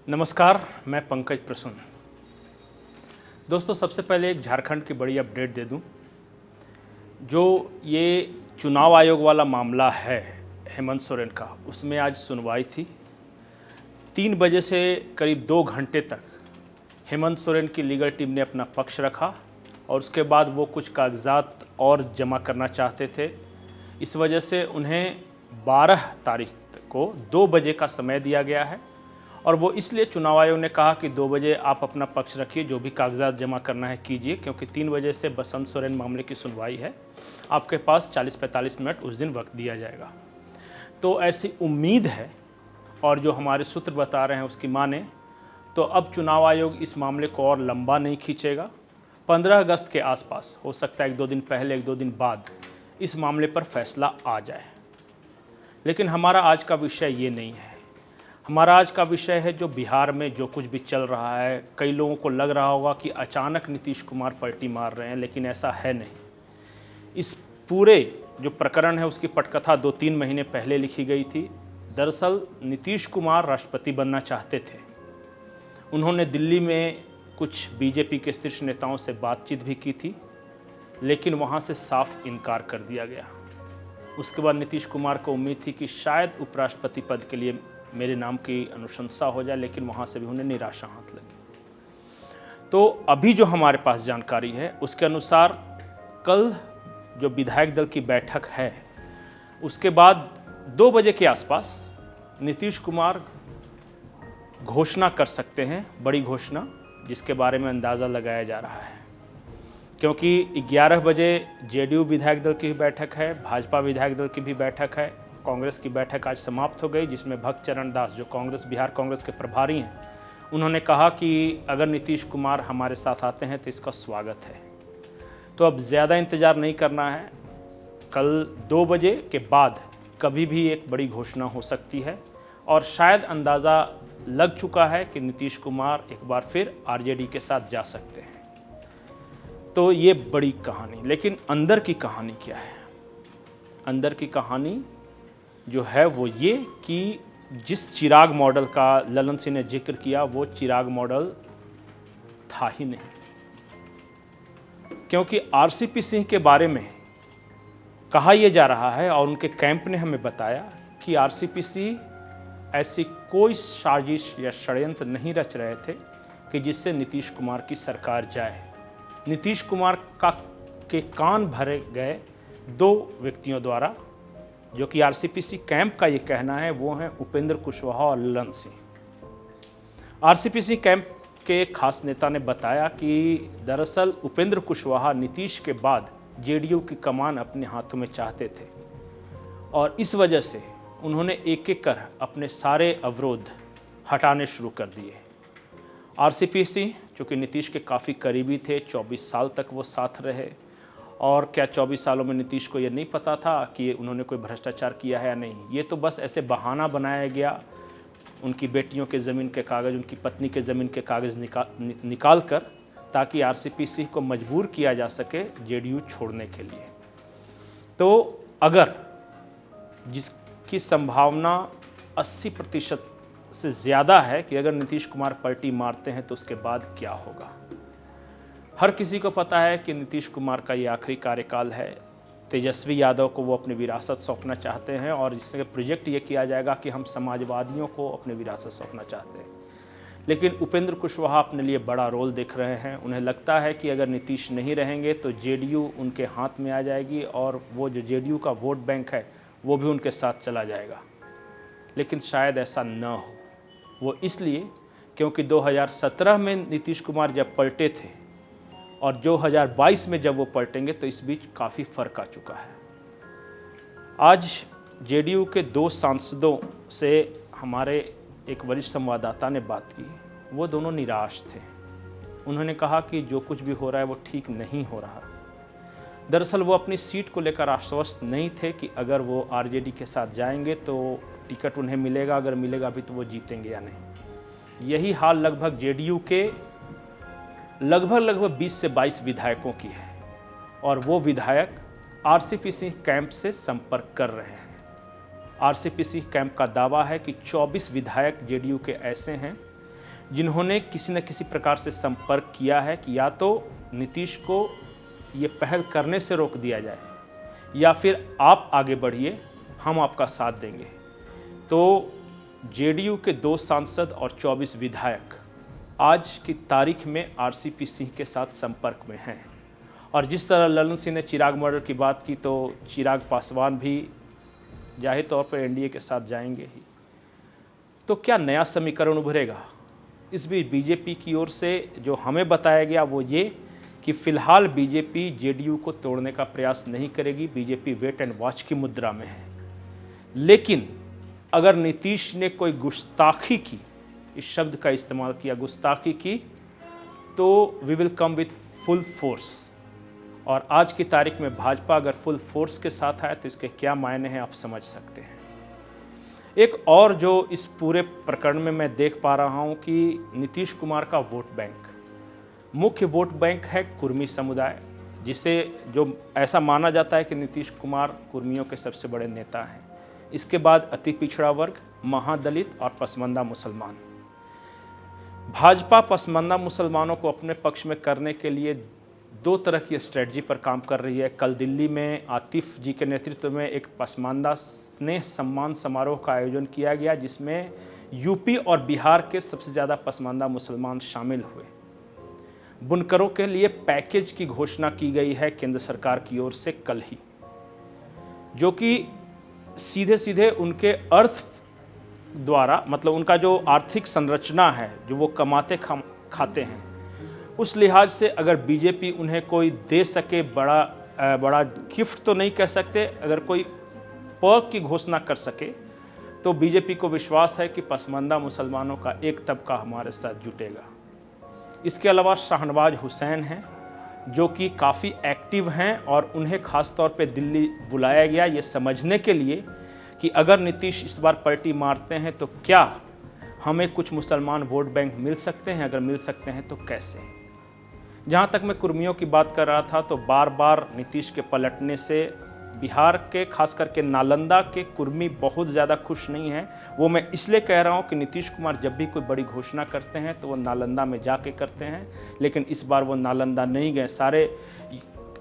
नमस्कार, मैं पंकज प्रसून। दोस्तों, सबसे पहले एक झारखंड की बड़ी अपडेट दे दूं। जो ये चुनाव आयोग वाला मामला है हेमंत सोरेन का, उसमें आज सुनवाई थी। 3 बजे से करीब 2 घंटे तक हेमंत सोरेन की लीगल टीम ने अपना पक्ष रखा और उसके बाद वो कुछ कागजात और जमा करना चाहते थे। इस वजह से उन्हें 12 तारीख को 2 बजे का समय दिया गया है और वो इसलिए चुनाव आयोग ने कहा कि 2 बजे आप अपना पक्ष रखिए, जो भी कागजात जमा करना है कीजिए, क्योंकि 3 बजे से बसंत सोरेन मामले की सुनवाई है। आपके पास 40-45 मिनट उस दिन वक्त दिया जाएगा। तो ऐसी उम्मीद है और जो हमारे सूत्र बता रहे हैं उसकी माने तो अब चुनाव आयोग इस मामले को और लंबा नहीं खींचेगा। 15 अगस्त के आसपास, हो सकता है 1-2 दिन पहले 1-2 दिन बाद, इस मामले पर फैसला आ जाए। लेकिन हमारा आज का विषय ये नहीं है। हमारा आज का विषय है जो बिहार में जो कुछ भी चल रहा है। कई लोगों को लग रहा होगा कि अचानक नीतीश कुमार पलटी मार रहे हैं, लेकिन ऐसा है नहीं। इस पूरे जो प्रकरण है उसकी पटकथा 2-3 महीने पहले लिखी गई थी। दरअसल नीतीश कुमार राष्ट्रपति बनना चाहते थे। उन्होंने दिल्ली में कुछ बीजेपी के शीर्ष नेताओं से बातचीत भी की थी, लेकिन वहाँ से साफ इनकार कर दिया गया। उसके बाद नीतीश कुमार को उम्मीद थी कि शायद उपराष्ट्रपति पद के लिए मेरे नाम की अनुशंसा हो जाए, लेकिन वहाँ से भी उन्हें निराशा हाथ लगी। तो अभी जो हमारे पास जानकारी है उसके अनुसार कल जो विधायक दल की बैठक है उसके बाद 2 बजे के आसपास नीतीश कुमार घोषणा कर सकते हैं, बड़ी घोषणा, जिसके बारे में अंदाज़ा लगाया जा रहा है। क्योंकि 11 बजे जेडीयू विधायक दल की भी बैठक है, भाजपा विधायक दल की भी बैठक है, कांग्रेस की बैठक आज समाप्त हो गई, जिसमें भक्त चरण दास जो बिहार कांग्रेस के प्रभारी हैं, उन्होंने कहा कि अगर नीतीश कुमार हमारे साथ आते हैं तो इसका स्वागत है। तो अब ज़्यादा इंतज़ार नहीं करना है। कल 2 बजे के बाद कभी भी एक बड़ी घोषणा हो सकती है और शायद अंदाज़ा लग चुका है कि नीतीश कुमार एक बार फिर आरजेडी के साथ जा सकते हैं। तो ये बड़ी कहानी, लेकिन अंदर की कहानी क्या है? अंदर की कहानी जो है वो ये कि जिस चिराग मॉडल का ललन सिंह ने जिक्र किया वो चिराग मॉडल था ही नहीं। क्योंकि आरसीपी सिंह के बारे में कहा यह जा रहा है और उनके कैंप ने हमें बताया कि आरसीपी सिंह ऐसी कोई साजिश या षड्यंत्र नहीं रच रहे थे कि जिससे नीतीश कुमार की सरकार जाए। नीतीश कुमार के कान भरे गए 2 व्यक्तियों द्वारा, जो कि आरसीपी कैंप का ये कहना है, वो हैं उपेंद्र कुशवाहा और ललन सिंह। आरसीपी कैंप के खास नेता ने बताया कि दरअसल उपेंद्र कुशवाहा नीतीश के बाद जेडीयू की कमान अपने हाथों में चाहते थे और इस वजह से उन्होंने एक-एक कर अपने सारे अवरोध हटाने शुरू कर दिए। आरसीपी चूँकि नीतीश के काफ़ी करीबी थे, 24 साल तक वो साथ रहे और क्या 24 सालों में नीतीश को ये नहीं पता था कि उन्होंने कोई भ्रष्टाचार किया है या नहीं? ये तो बस ऐसे बहाना बनाया गया उनकी बेटियों के ज़मीन के कागज़, उनकी पत्नी के ज़मीन के कागज़ निकाल कर, ताकि आरसीपी को मजबूर किया जा सके जेडीयू छोड़ने के लिए। तो अगर जिसकी संभावना 80% से ज़्यादा है कि अगर नीतीश कुमार पलटी मारते हैं तो उसके बाद क्या होगा। हर किसी को पता है कि नीतीश कुमार का ये आखिरी कार्यकाल है। तेजस्वी यादव को वो अपनी विरासत सौंपना चाहते हैं और इससे प्रोजेक्ट ये किया जाएगा कि हम समाजवादियों को अपनी विरासत सौंपना चाहते हैं। लेकिन उपेंद्र कुशवाहा अपने लिए बड़ा रोल देख रहे हैं। उन्हें लगता है कि अगर नीतीश नहीं रहेंगे तो जेडीयू उनके हाथ में आ जाएगी और वो जो जेडीयू का वोट बैंक है वो भी उनके साथ चला जाएगा। लेकिन शायद ऐसा न हो। वो इसलिए क्योंकि 2017 में नीतीश कुमार जब पलटे थे और 2022 में जब वो पलटेंगे तो इस बीच काफ़ी फ़र्क आ चुका है। आज जेडीयू के 2 सांसदों से हमारे एक वरिष्ठ संवाददाता ने बात की। वो दोनों निराश थे। उन्होंने कहा कि जो कुछ भी हो रहा है वो ठीक नहीं हो रहा। दरअसल वो अपनी सीट को लेकर आश्वस्त नहीं थे कि अगर वो आरजेडी के साथ जाएंगे तो टिकट उन्हें मिलेगा, अगर मिलेगा भी तो वो जीतेंगे या नहीं। यही हाल लगभग जेडीयू के लगभग 20 से 22 विधायकों की है और वो विधायक आरसीपी कैंप से संपर्क कर रहे हैं। आरसीपी कैंप का दावा है कि 24 विधायक जेडीयू के ऐसे हैं जिन्होंने किसी न किसी प्रकार से संपर्क किया है कि या तो नीतीश को ये पहल करने से रोक दिया जाए या फिर आप आगे बढ़िए, हम आपका साथ देंगे। तो जेडीयू के 2 सांसद और 24 विधायक आज की तारीख में आरसीपी सिंह के साथ संपर्क में हैं। और जिस तरह ललन सिंह ने चिराग मर्डर की बात की, तो चिराग पासवान भी जाहिर तौर पर एनडीए के साथ जाएंगे ही। तो क्या नया समीकरण उभरेगा? इस बीच बीजेपी की ओर से जो हमें बताया गया वो ये कि फिलहाल बीजेपी जेडीयू को तोड़ने का प्रयास नहीं करेगी। बीजेपी वेट एंड वॉच की मुद्रा में है। लेकिन अगर नीतीश ने कोई गुस्ताखी की, इस शब्द का इस्तेमाल किया, गुस्ताखी की, तो we will come with full force. और आज की तारीख में भाजपा अगर फुल फोर्स के साथ आए तो इसके क्या मायने हैं आप समझ सकते हैं। एक और जो इस पूरे प्रकरण में मैं देख पा रहा हूं कि नीतीश कुमार का वोट बैंक, मुख्य वोट बैंक है कुर्मी समुदाय, जिसे जो ऐसा माना जाता है कि नीतीश कुमार कुर्मियों के सबसे बड़े नेता हैं। इसके बाद अति पिछड़ा वर्ग, महादलित और पसमानदा मुसलमान। भाजपा पसमानदा मुसलमानों को अपने पक्ष में करने के लिए 2 तरह की स्ट्रेटजी पर काम कर रही है। कल दिल्ली में आतिफ जी के नेतृत्व में एक पसमानदा स्नेह सम्मान समारोह का आयोजन किया गया, जिसमें यूपी और बिहार के सबसे ज़्यादा पसमानदा मुसलमान शामिल हुए। बुनकरों के लिए पैकेज की घोषणा की गई है केंद्र सरकार की ओर से कल ही, जो कि सीधे सीधे उनके अर्थ द्वारा, मतलब उनका जो आर्थिक संरचना है, जो वो कमाते खाते हैं, उस लिहाज से अगर बीजेपी उन्हें कोई दे सके, बड़ा गिफ्ट तो नहीं कह सकते, अगर कोई पर्क की घोषणा कर सके, तो बीजेपी को विश्वास है कि पसमानदा मुसलमानों का एक तबका हमारे साथ जुटेगा। इसके अलावा शाहनवाज हुसैन हैं, जो कि काफ़ी एक्टिव हैं और उन्हें ख़ास तौर पे दिल्ली बुलाया गया ये समझने के लिए कि अगर नीतीश इस बार पलटी मारते हैं तो क्या हमें कुछ मुसलमान वोट बैंक मिल सकते हैं, अगर मिल सकते हैं तो कैसे। जहाँ तक मैं कुर्मियों की बात कर रहा था, तो बार बार नीतीश के पलटने से बिहार के खास करके नालंदा के कुर्मी बहुत ज़्यादा खुश नहीं हैं। वो मैं इसलिए कह रहा हूँ कि नीतीश कुमार जब भी कोई बड़ी घोषणा करते हैं तो वो नालंदा में जाके करते हैं, लेकिन इस बार वो नालंदा नहीं गए। सारे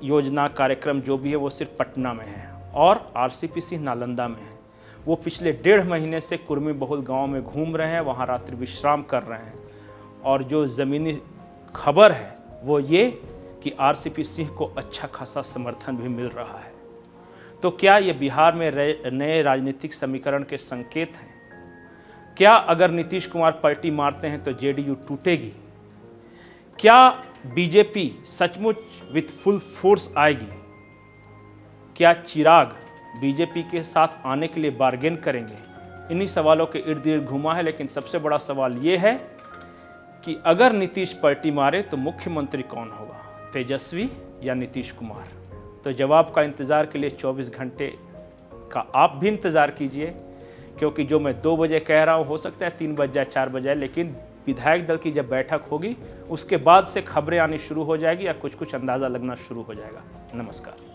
योजना कार्यक्रम जो भी है वो सिर्फ पटना में है और आरसीपी सिंह नालंदा में है। वो पिछले 1.5 महीने से कुर्मी बहुल गाँव में घूम रहे हैं, वहाँ रात्रि विश्राम कर रहे हैं। और जो ज़मीनी खबर है वो ये कि आरसीपी सिंह को अच्छा खासा समर्थन भी मिल रहा है। तो क्या ये बिहार में नए राजनीतिक समीकरण के संकेत हैं? क्या अगर नीतीश कुमार पलटी मारते हैं तो जेडीयू टूटेगी? क्या बीजेपी सचमुच विथ फुल फोर्स आएगी? क्या चिराग बीजेपी के साथ आने के लिए बार्गेन करेंगे? इन्हीं सवालों के इर्द गिर्द घुमा है। लेकिन सबसे बड़ा सवाल ये है कि अगर नीतीश पलटी मारे तो मुख्यमंत्री कौन होगा, तेजस्वी या नीतीश कुमार? तो जवाब का इंतज़ार के लिए 24 घंटे का आप भी इंतज़ार कीजिए, क्योंकि जो मैं 2 बजे कह रहा हूँ हो सकता है 3 बज जाए, 4 बज जाए, लेकिन विधायक दल की जब बैठक होगी उसके बाद से खबरें आनी शुरू हो जाएगी या कुछ अंदाज़ा लगना शुरू हो जाएगा। नमस्कार।